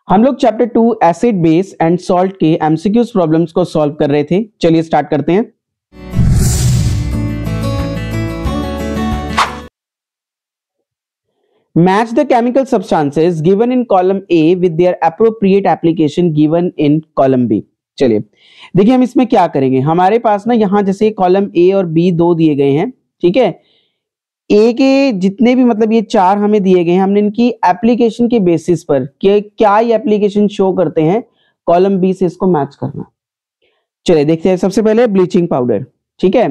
हम लोग chapter 2 acid base and salt के एमसीक्यूज प्रॉब्लम्स को सॉल्व कर रहे थे। चलिए स्टार्ट करते हैं। Match the chemical substances given in column A with their appropriate application given in column B. चलिए देखिए हम इसमें क्या करेंगे। हमारे पास ना यहाँ जैसे कॉलम ए और बी दो दिए गए हैं, ठीक है। ए के जितने भी मतलब ये चार हमें दिए गए हैं, हमने इनकी एप्लीकेशन के बेसिस पर कि क्या ये एप्लीकेशन शो करते हैं, कॉलम बी से इसको मैच करना। चलिए देखते हैं। सबसे पहले ब्लीचिंग पाउडर, ठीक है।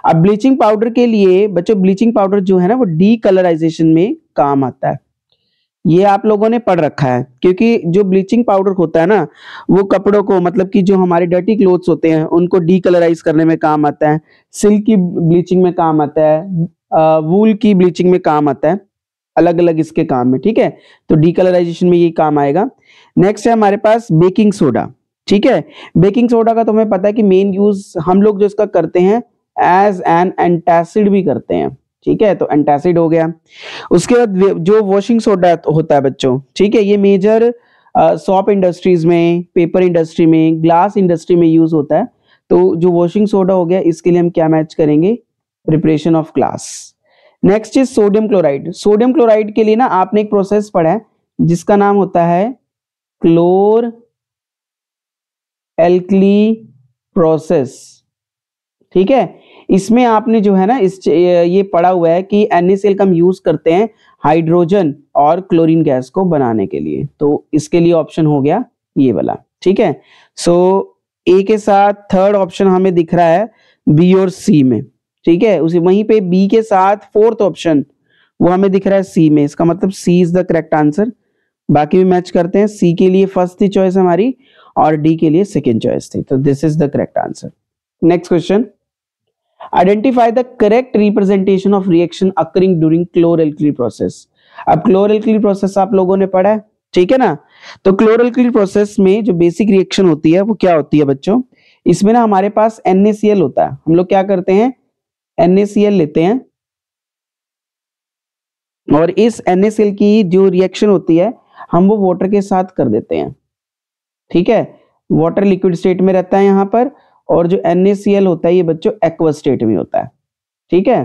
अब ब्लीचिंग पाउडर के लिए बच्चों, ब्लीचिंग पाउडर जो है ना वो डीकलराइजेशन में काम आता है। ये आप लोगों ने पढ़ रखा है, क्योंकि जो ब्लीचिंग पाउडर होता है ना वो कपड़ों को, मतलब कि जो हमारे डर्टी क्लोथ्स होते हैं उनको डीकलराइज करने में काम आता है। सिल्क की ब्लीचिंग में काम आता है, वूल की ब्लीचिंग में काम आता है, अलग अलग इसके काम में, ठीक है। तो डीकलराइजेशन में ये काम आएगा। नेक्स्ट है हमारे पास बेकिंग सोडा, ठीक है। बेकिंग सोडा का तो हमें पता है कि मेन यूज हम लोग जो इसका करते हैं एज एन एंटासिड भी करते हैं, ठीक है। तो एंटासिड हो गया। उसके बाद जो वॉशिंग सोडा होता है बच्चों, ठीक है, ये मेजर सॉप इंडस्ट्रीज में, पेपर इंडस्ट्री में, ग्लास इंडस्ट्री में यूज होता है। तो जो वॉशिंग सोडा हो गया, इसके लिए हम क्या मैच करेंगे, preparation of glass. Next is sodium chloride. Sodium chloride के लिए ना आपने एक प्रोसेस पढ़ा है जिसका नाम होता है क्लोर एल्कली प्रोसेस, ठीक है। इसमें आपने जो है ना ये पढ़ा हुआ है कि NaCl का हम यूज करते हैं हाइड्रोजन और क्लोरीन गैस को बनाने के लिए। तो इसके लिए ऑप्शन हो गया ये वाला, ठीक है। सो ए के साथ थर्ड ऑप्शन हमें दिख रहा है बी और सी में, ठीक है। उसी वहीं पे बी के साथ फोर्थ ऑप्शन वो हमें दिख रहा है सी में। इसका मतलब सी इज द करेक्ट आंसर। बाकी भी मैच करते हैं। सी के लिए फर्स्ट थी चॉइस हमारी और डी के लिए सेकेंड चॉइस थी। तो this is the correct answer. Next question, identify the correct representation of reaction occurring during chlor-alkali process. अब क्लोर-एल्कली प्रोसेस आप लोगों ने पढ़ा है, ठीक है ना। तो क्लोर-एल्कली प्रोसेस में जो बेसिक रिएक्शन होती है वो क्या होती है बच्चों, इसमें ना हमारे पास NaCl होता है। हम लोग क्या करते हैं, NaCl लेते हैं और इस NaCl की जो रिएक्शन होती है हम वो वाटर के साथ कर देते हैं, ठीक है। वाटर लिक्विड स्टेट में रहता है यहाँ पर, और जो NaCl होता है ये बच्चों एक्वस स्टेट में होता है, ठीक है।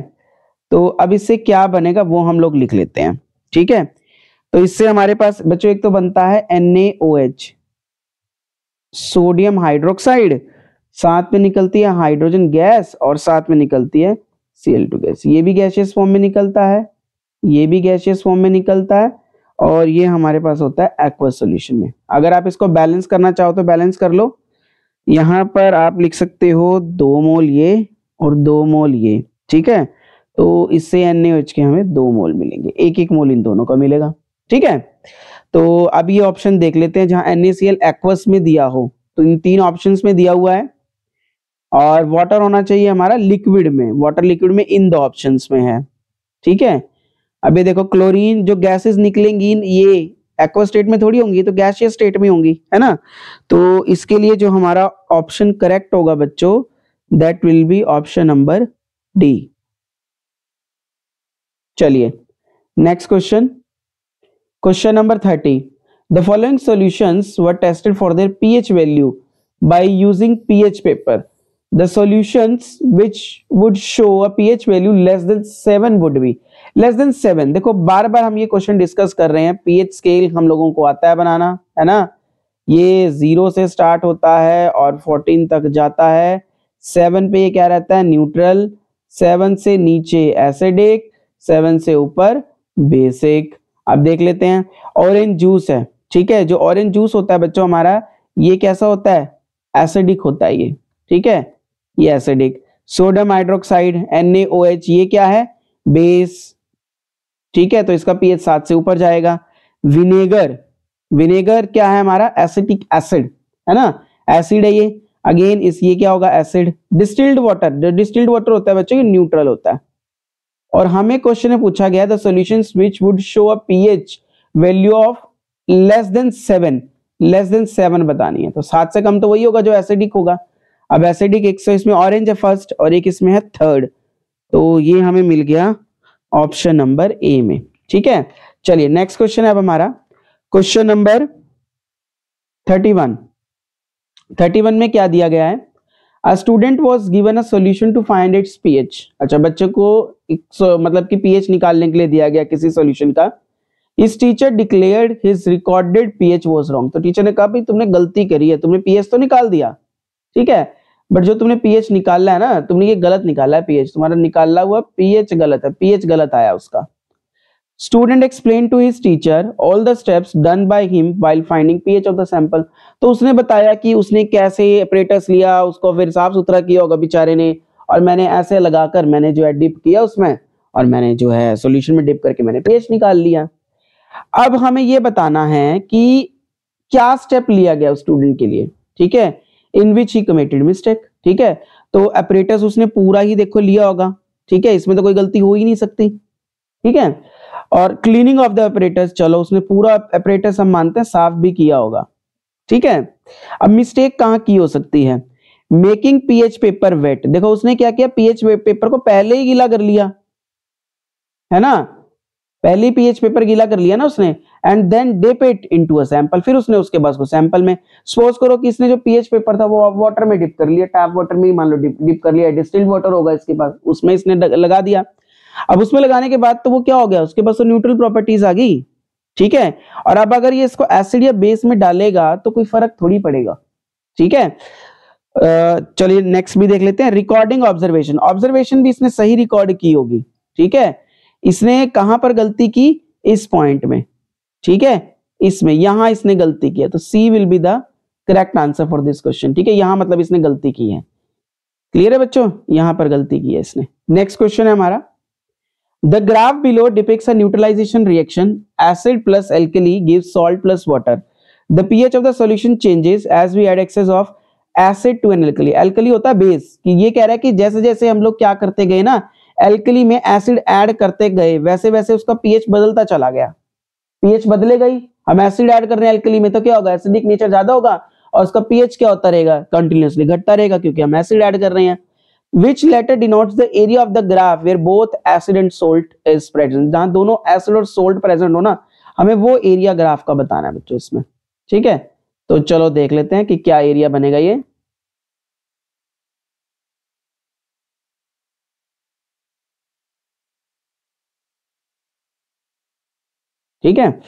तो अब इससे क्या बनेगा वो हम लोग लिख लेते हैं, ठीक है। तो इससे हमारे पास बच्चों एक तो बनता है NaOH, सोडियम हाइड्रोक्साइड, साथ में निकलती है हाइड्रोजन गैस और साथ में निकलती है Cl2 गैस। ये भी गैसियस फॉर्म में निकलता है, ये भी गैसियस फॉर्म में निकलता है, और ये हमारे पास होता है एक्वस सॉल्यूशन में। अगर आप इसको बैलेंस करना चाहो तो बैलेंस कर लो। यहाँ पर आप लिख सकते हो 2 मोल ये और 2 मोल ये, ठीक है। तो इससे NaOH के हमें 2 मोल मिलेंगे, 1-1 मोल इन दोनों का मिलेगा, ठीक है। तो अब ये ऑप्शन देख लेते हैं जहां NaCl एक्वस में दिया हो। तो इन तीन ऑप्शंस में दिया हुआ है, और वाटर होना चाहिए हमारा लिक्विड में, वाटर लिक्विड में इन दो ऑप्शंस में है, ठीक है। अब ये देखो क्लोरीन जो गैसेस निकलेंगी ये एक्वस स्टेट में थोड़ी होंगी, तो गैसियस स्टेट में होंगी, है ना। तो इसके लिए जो हमारा ऑप्शन करेक्ट होगा बच्चों, that will be option number D. चलिए next question, question number 30। The following solutions were tested for their pH value by using pH paper. The solutions which would show a pH value less than 7 would be less than 7। देखो बार बार हम ये question discuss कर रहे हैं। pH scale हम लोगों को आता है बनाना, है ना। ये 0 से स्टार्ट होता है और 14 तक जाता है। 7 पे ये क्या रहता है, न्यूट्रल। 7 से नीचे एसिडिक, 7 से ऊपर बेसिक। अब देख लेते हैं, ऑरेंज जूस है, ठीक है। जो ऑरेंज जूस होता है बच्चों हमारा, ये कैसा होता है, एसिडिक होता है ये, ठीक है, ये एसिडिक। सोडियम हाइड्रोक्साइड NaOH ये क्या है, बेस, ठीक है। तो इसका pH 7 से ऊपर जाएगा। विनेगर, विनेगर क्या है हमारा, एसिटिक एसिड, है ना, एसिड है ये। अगेन इस ये क्या होगा, एसिड। डिस्टिल्ड वाटर, जो डिस्टिल्ड वाटर होता है बच्चों ये न्यूट्रल होता है। और हमें क्वेश्चन में पूछा गया the solutions which would show a pH value of less than 7, less than 7 बतानी है। तो 7 से कम तो वही होगा जो एसिडिक होगा। अब एसिडिक एक सौ इसमें ऑरेंज है फर्स्ट और एक इसमें है थर्ड, तो ये हमें मिल गया ऑप्शन नंबर ए में, ठीक है। चलिए नेक्स्ट क्वेश्चन है अब हमारा क्वेश्चन नंबर 31 में क्या दिया गया है? A student was given a solution to find its pH. अच्छा, बच्चे को मतलब कि pH निकालने के लिए दिया गया किसी सॉल्यूशन का. इस teacher declared his recorded pH was wrong. तो टीचर ने कहा भाई तुमने गलती करी है, तुमने pH तो निकाल दिया, ठीक है, बट जो तुमने pH निकाला है ना, तुमने ये गलत निकाला है pH, तुम्हारा निकाला हुआ pH गलत है, pH गलत आया उसका. Student explained to his teacher all the steps done by him while finding pH of the sample. तो उसने बताया कि उसने कैसे apparatus लिया, उसको फिर साफ सुथरा किया होगा बेचारे ने, और मैंने ऐसे लगाकर मैंने जो है डिप किया उसमें, और मैंने जो है सॉल्यूशन में डिप करके मैंने pH निकाल लिया. अब हमें ये बताना है कि क्या स्टेप लिया गया उस स्टूडेंट के लिए, ठीक है, इन विच ही कमिटेड मिस्टेक. ठीक है, तो apparatus उसने पूरा ही देखो लिया होगा, ठीक है, इसमें तो कोई गलती हो ही नहीं सकती, ठीक है. और क्लीनिंग ऑफ द apparatus, चलो उसने पूरा apparatus हम मानते हैं साफ भी किया होगा, ठीक है. अब मिस्टेक कहां की हो सकती है? Making pH paper wet. देखो उसने क्या किया, pH पेपर को पहले ही गीला कर लिया है ना, पहले pH पेपर गीला कर लिया ना उसने, and then dip it into a sample. फिर उसने उसके बाद उसको सैंपल में, सपोज करो कि इसने जो pH पेपर था वो वाटर में डिप कर लिया, टैप वाटर में ही मान लो डिप कर लिया, डिस्टिल्ड वाटर होगा इसके पास, उसमें इसने लगा दिया. अब उसमें लगाने के बाद तो वो क्या हो गया, उसके पास तो न्यूट्रल प्रॉपर्टीज आ गई, ठीक है. और अब अगर ये इसको एसिड या बेस में डालेगा तो कोई फर्क थोड़ी पड़ेगा, ठीक है. चलिए नेक्स्ट भी देख लेते हैं. Recording observation. ऑब्जर्वेशन भी इसने सही रिकॉर्ड की होगी, ठीक है. इसने कहां पर गलती की? इस पॉइंट में, ठीक है, इसमें, यहां इसने गलती किया, तो C will be the correct answer for this question, ठीक है. यहां मतलब इसने गलती की है, क्लियर है बच्चों, यहां पर गलती की है इसने. नेक्स्ट क्वेश्चन है हमारा. The graph below depicts a neutralization reaction. Acid plus alkali gives salt plus water. The pH of the solution changes as we add excess of acid to an alkali. Alkali होता है base, कि ये कह रहा है कि जैसे जैसे हम लोग क्या करते गए ना, alkali में एसिड ऐड करते गए, वैसे वैसे उसका pH बदलता चला गया. pH बदले गई, हम एसिड ऐड कर रहे हैं alkali में, तो क्या होगा, एसिडिक नेचर ज्यादा होगा, और उसका pH क्या होता रहेगा, कंटिन्यूसली घटता रहेगा, क्योंकि हम एसिड ऐड कर रहे हैं. Which letter denotes the area of the graph where both acid and salt is present? जहां दोनों एसिड और सोल्ट प्रेजेंट हो ना, हमें वो एरिया ग्राफ का बताना है बच्चों इसमें, ठीक है. तो चलो देख लेते हैं कि क्या एरिया बनेगा ये. ठीक है,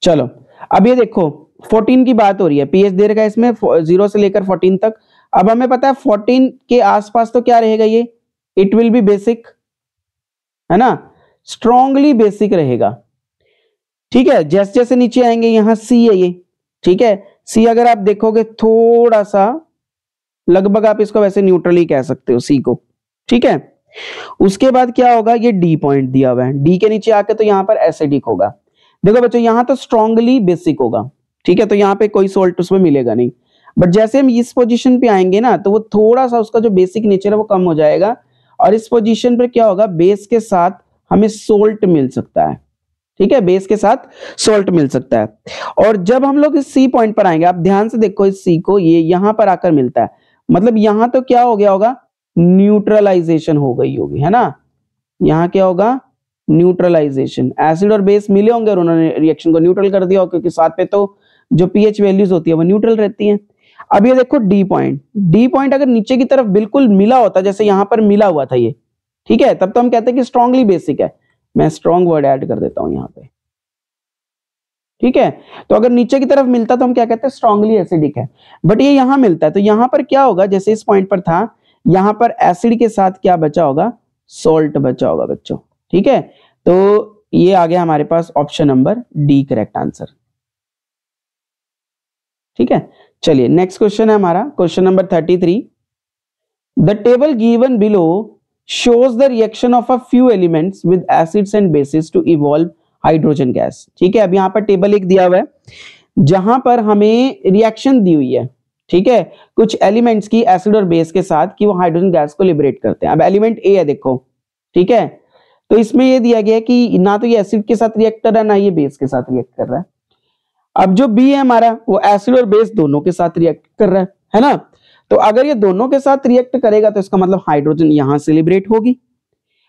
चलो अब ये देखो 14 की बात हो रही है, pH दे रखा है इसमें 0 से लेकर 14 तक. अब हमें पता है 14 के आसपास तो क्या रहेगा, ये इट विल बी बेसिक, है ना, स्ट्रॉन्गली बेसिक रहेगा, ठीक है. जैसे जैसे नीचे आएंगे, यहां सी है ये, ठीक है. सी अगर आप देखोगे थोड़ा सा, लगभग आप इसको वैसे न्यूट्रल ही कह सकते हो सी को, ठीक है. उसके बाद क्या होगा, ये डी पॉइंट दिया हुआ है, डी के नीचे आके तो यहां पर एसिडिक होगा. देखो बच्चों यहां तो स्ट्रॉन्गली बेसिक होगा, ठीक है, तो यहां पे कोई सोल्ट उसमें मिलेगा नहीं. बट जैसे हम इस पोजीशन पे आएंगे ना, तो वो थोड़ा सा उसका जो बेसिक नेचर है वो कम हो जाएगा, और इस पोजीशन पे क्या होगा, बेस के साथ हमें सोल्ट मिल सकता है, ठीक है, बेस के साथ सोल्ट मिल सकता है. और जब हम लोग इस सी पॉइंट पर आएंगे, आप ध्यान से देखो इस सी को, ये यहां पर आकर मिलता है, मतलब यहां तो क्या हो गया होगा, न्यूट्रलाइजेशन हो गई होगी, है ना. यहां क्या होगा, न्यूट्रलाइजेशन, एसिड और बेस मिले होंगे और उन्होंने रिएक्शन को न्यूट्रल कर दिया, क्योंकि साथ पे तो जो pH वैल्यूज होती है वो न्यूट्रल रहती हैं. अब ये देखो डी पॉइंट, डी पॉइंट अगर नीचे की तरफ बिल्कुल मिला होता, जैसे यहां पर मिला हुआ था ये, ठीक है, तब तो हम कहते हैं कि स्ट्रांगली बेसिक है. मैं स्ट्रॉन्ग वर्ड ऐड कर देता हूं यहां पे, ठीक है. तो अगर नीचे की तरफ मिलता तो हम क्या कहते हैं, स्ट्रांगली एसिडिक है. बट ये यहां मिलता है, तो यहां पर क्या होगा, जैसे इस पॉइंट पर था, यहां पर एसिड के साथ क्या बचा होगा, सॉल्ट बचा होगा बच्चों, ठीक है. तो ये आ गया हमारे पास option number D correct answer, ठीक है. चलिए नेक्स्ट क्वेश्चन है हमारा, question number 33. The table given below shows the reaction of a few elements with acids and bases to evolve hydrogen gas. ठीक है, अब यहाँ पर टेबल एक दिया हुआ है जहां पर हमें रिएक्शन दी हुई है, ठीक है, कुछ एलिमेंट्स की एसिड और बेस के साथ कि वो हाइड्रोजन गैस को लिबरेट करते हैं. अब एलिमेंट ए है देखो, ठीक है, तो इसमें ये दिया गया कि ना तो ये एसिड के साथ रिएक्ट कर रहा है, ना ये बेस के साथ रिएक्ट कर रहा है. अब जो बी है हमारा, वो एसिड और बेस दोनों के साथ रिएक्ट कर रहा है ना. तो अगर ये दोनों के साथ रिएक्ट करेगा तो इसका मतलब हाइड्रोजन यहां से लिबरेट होगी.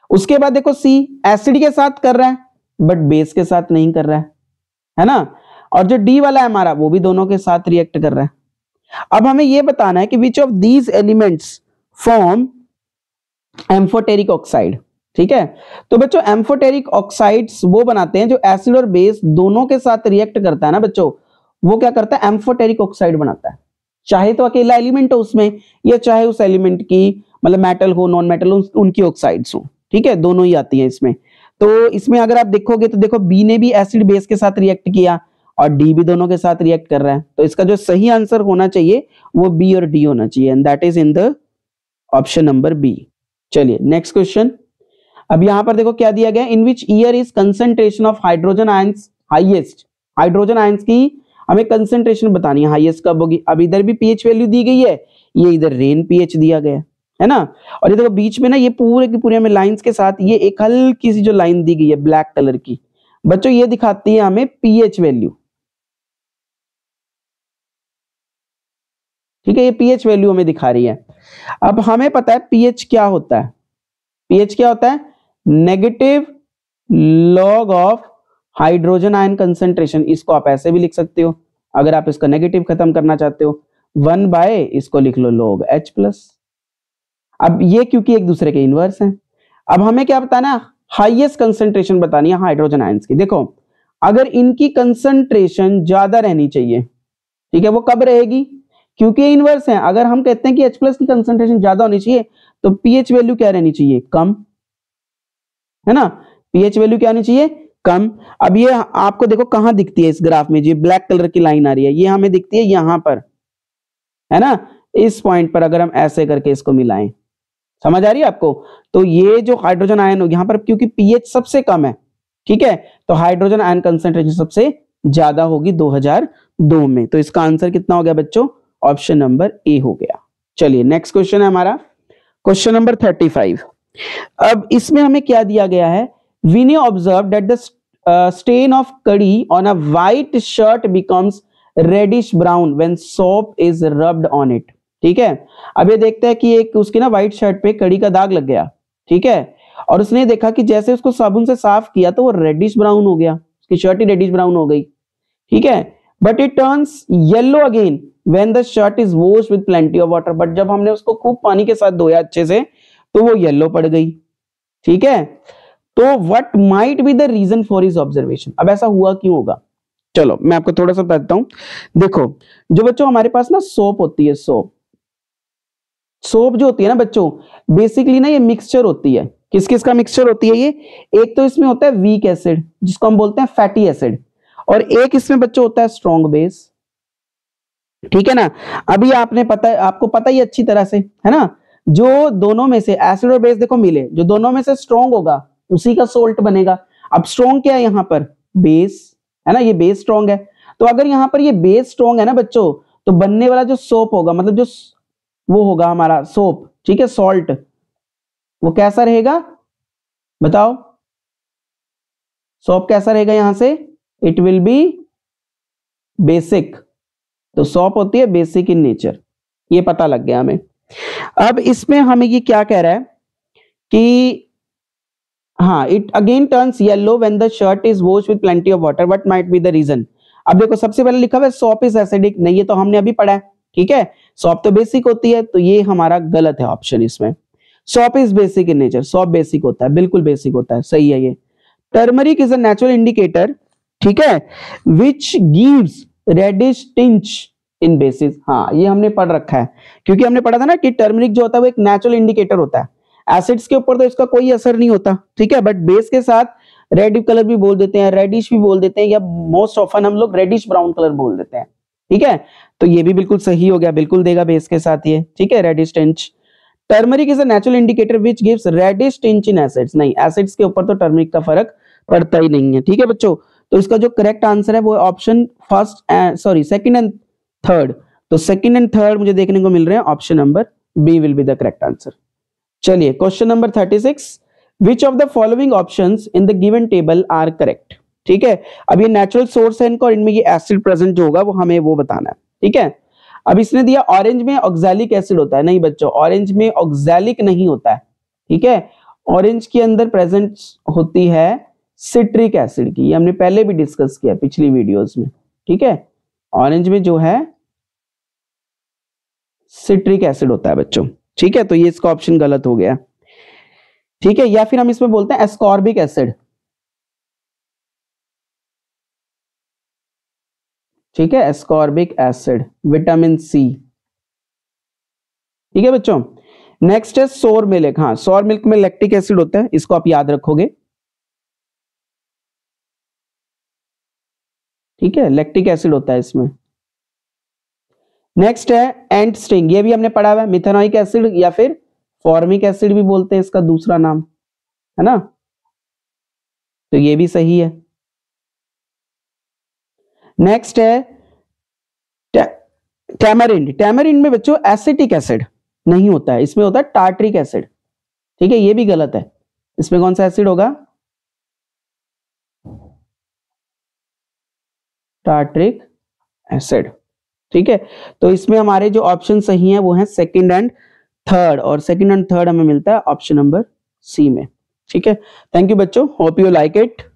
उसके बाद देखो सी एसिड के साथ कर रहा है बट बेस के साथ नहीं कर रहा है ना. और जो डी वाला है हमारा वो भी दोनों के साथ रिएक्ट कर रहा है। अब हमें ये बताना है कि which of these elements form amphoteric oxide. ठीक है, तो बच्चों एम्फोटेरिक ऑक्साइड्स वो बनाते हैं जो एसिड और बेस दोनों के साथ रिएक्ट करता है ना बच्चों, वो क्या करता है, एम्फोटेरिक ऑक्साइड बनाता है। चाहे तो अकेला एलिमेंट हो उसमें, या चाहे उस एलिमेंट की मतलब मेटल हो नॉन मेटल हो उनकी ऑक्साइड्स हो। ठीक है, दोनों ही आती है इसमें। तो इसमें अगर आप देखोगे तो देखो बी ने भी एसिड बेस के साथ रिएक्ट किया और डी भी दोनों के साथ रिएक्ट कर रहा है, तो इसका जो सही आंसर होना चाहिए वो बी और डी होना चाहिए, and that is in the option number B. चलिए नेक्स्ट क्वेश्चन। अब यहां पर देखो क्या दिया गया, in which year is concentration of hydrogen ions highest. Hydrogen ions की हमें कंसंट्रेशन बतानी है, हाईएस्ट कब होगी। अब इधर भी पीएच वैल्यू दी गई है, ये इधर रेन पीएच दिया गया है ना, और ये देखो बीच में ना ये पूरे की पूरे हमें लाइंस के साथ ये एक हल्की सी जो लाइन दी गई है ब्लैक कलर की, बच्चों ये दिखाती है हमें पीएच वैल्यू। ठीक है, ये पीएच वैल्यू हमें दिखा रही है। अब हमें पता है पीएच क्या होता है, पीएच क्या होता है, negative log of hydrogen ion concentration. इसको आप ऐसे भी लिख सकते हो, अगर आप इसका नेगेटिव खत्म करना चाहते हो 1/, इसको लिख लो log H प्लस। अब ये क्योंकि एक दूसरे के इनवर्स हैं। अब हमें क्या बताना है, हाईएस्ट कंसंट्रेशन बतानी है हाइड्रोजन आयंस की। देखो अगर इनकी कंसंट्रेशन ज्यादा रहनी चाहिए, ठीक है, वो कब रहेगी, क्योंकि इनवर्स है। अगर हम कहते हैं कि H प्लस की कंसंट्रेशन ज्यादा होनी चाहिए तो पीएच वैल्यू क्या रहनी चाहिए, कम, है ना, पीएच वैल्यू क्या होनी चाहिए, कम। अब ये आपको देखो कहां दिखती है इस ग्राफ में, जो ब्लैक कलर की लाइन आ रही है ये हमें दिखती है यहां पर, है ना, इस पॉइंट पर अगर हम ऐसे करके इसको मिलाएं, समझ आ रही है आपको। तो ये जो हाइड्रोजन आयन हो यहां पर क्योंकि पीएच सबसे कम है, ठीक है, तो हाइड्रोजन आयन कंसंट्रेशन सबसे ज्यादा होगी 2002 में। तो इसका आंसर कितना हो गया बच्चों, ऑप्शन नंबर ए हो गया। चलिए नेक्स्ट क्वेश्चन है हमारा क्वेश्चन नंबर 35। अब इसमें हमें क्या दिया गया है, we observe that the stain of curry on a white shirt becomes reddish brown when soap is rubbed on it. ठीक है, अब ये देखते हैं कि एक उसकी ना व्हाइट शर्ट पे कड़ी का दाग लग गया, ठीक है, और उसने देखा कि जैसे उसको साबुन से साफ किया तो वो रेडिश ब्राउन हो गया, उसकी शर्ट ही रेडिश ब्राउन हो गई। ठीक है, but it turns yellow again when the shirt is washed with plenty of water. But जब हमने उसको खूब पानी के साथ धोया अच्छे से तो वो येलो पड़ गई। ठीक है, तो what might be the reason for his observation. अब ऐसा हुआ क्यों होगा, चलो मैं आपको थोड़ा सा बताता हूं। देखो जो बच्चों हमारे पास ना सोप होती है, सोप जो होती है ना बच्चों, बेसिकली ना ये मिक्सचर होती है, किस किस का मिक्सचर होती है ये, एक तो इसमें होता है वीक एसिड जिसको हम बोलते हैं फैटी एसिड, और एक इसमें बच्चों होता है स्ट्रॉन्ग बेस। ठीक है ना, अभी आपने पता है, आपको पता ही अच्छी तरह से, है ना, जो दोनों में से एसिड और बेस देखो मिले, जो दोनों में से स्ट्रॉन्ग होगा उसी का सोल्ट बनेगा। अब स्ट्रॉन्ग क्या है यहाँ पर, बेस, है ना, ये बेस स्ट्रॉन्ग है, तो अगर यहाँ पर ये बेस स्ट्रॉन्ग है ना बच्चों, तो बनने वाला जो सोप होगा, मतलब जो वो होगा हमारा सोप, ठीक है, सॉल्ट, वो कैसा रहेगा बताओ, सोप कैसा रहेगा यहां से, इट विल बी बेसिक। तो सोप होती है बेसिक इन नेचर, ये पता लग गया हमें। अब इसमें हमें ये क्या कह रहा है कि हाँ, it again turns yellow when the shirt is washed with plenty of water, what might be the reason. अब देखो सबसे पहले लिखा हुआ है सोप इज एसिडिक, नहीं ये तो हमने अभी पढ़ा है, ठीक है, सोप तो बेसिक होती है, तो ये हमारा गलत है ऑप्शन इसमें। Soap is basic in nature, soap basic होता है, बिल्कुल बेसिक होता है, सही है ये। Turmeric is a natural indicator, ठीक है, which gives reddish tinge in bases. हाँ ये हमने पढ़ रखा है, क्योंकि हमने पढ़ा था ना कि टर्मरिक जो होता है वो एक नेचुरल इंडिकेटर होता है, एसिड्स के ऊपर तो इसका कोई असर नहीं होता, ठीक है, बट बेस के साथ रेड कलर भी बोल देते हैं, रेडिश भी बोल देते हैं, या मोस्ट ऑफन हम लोग रेडिश ब्राउन कलर बोल देते हैं। ठीक है, तो ये भी बिल्कुल सही हो गया, बिल्कुल देगा बेस के साथ ये, ठीक है, reddish tinge. Turmeric is a natural indicator which gives reddish tinge in acids. नहीं, एसिड्स के ऊपर तो टर्मरिक का फर्क पड़ता ही नहीं है, ठीक है बच्चों। तो इसका जो करेक्ट आंसर है वो ऑप्शन सेकंड एंड थर्ड। तो सेकंड एंड थर्ड मुझे देखने को मिल रहे हैं, option number B will be the correct answer. चलिए question number 36, which of the following options in the given table are correct. ठीक है, अब ये नेचुरल सोर्स है इनका और इनमें ये एसिड प्रेजेंट जो होगा वो हमें वो बताना है। ठीक है, अब इसने दिया ऑरेंज में ऑक्सैलिक एसिड होता है, नहीं बच्चों ऑरेंज में ऑक्सैलिक नहीं होता है, ठीक है, ऑरेंज के अंदर प्रेजेंट होती है सिट्रिक एसिड की, ये हमने पहले भी डिस्कस किया पिछली वीडियोस में, ठीक है, ऑरेंज में जो है सिट्रिक एसिड होता है बच्चों। ठीक है, तो ये इसका ऑप्शन गलत हो गया। ठीक है, या फिर हम इसमें बोलते हैं एस्कॉर्बिक एसिड। ठीक है, एस्कॉर्बिक एसिड, विटामिन सी। ठीक है बच्चों, नेक्स्ट है सोर मिल्क। हाँ, सोर मिल्क में लैक्टिक एसिड होता है, इसको आप याद रखोगे। ठीक है, लैक्टिक एसिड होता है इसमें। नेक्स्ट है एंट स्टिंग, ये भी हमने पढ़ा हुआ है, मिथेनोइक एसिड या फिर फॉर्मिक एसिड भी बोलते हैं इसका दूसरा नाम, है ना, तो ये भी सही है। नेक्स्ट है टैमरिंड। टैमरिंड में बच्चों एसिटिक एसिड नहीं होता है, इसमें होता है टार्ट्रिक एसिड। ठीक है, ये भी गलत है, इसमें कौन सा एसिड होगा, टार्ट्रिक एसिड। ठीक है, तो इसमें हमारे जो ऑप्शन सही है वो है सेकंड एंड थर्ड, और सेकंड एंड थर्ड हमें मिलता है ऑप्शन नंबर सी में। ठीक है, थैंक यू बच्चों, होप यू लाइक इट।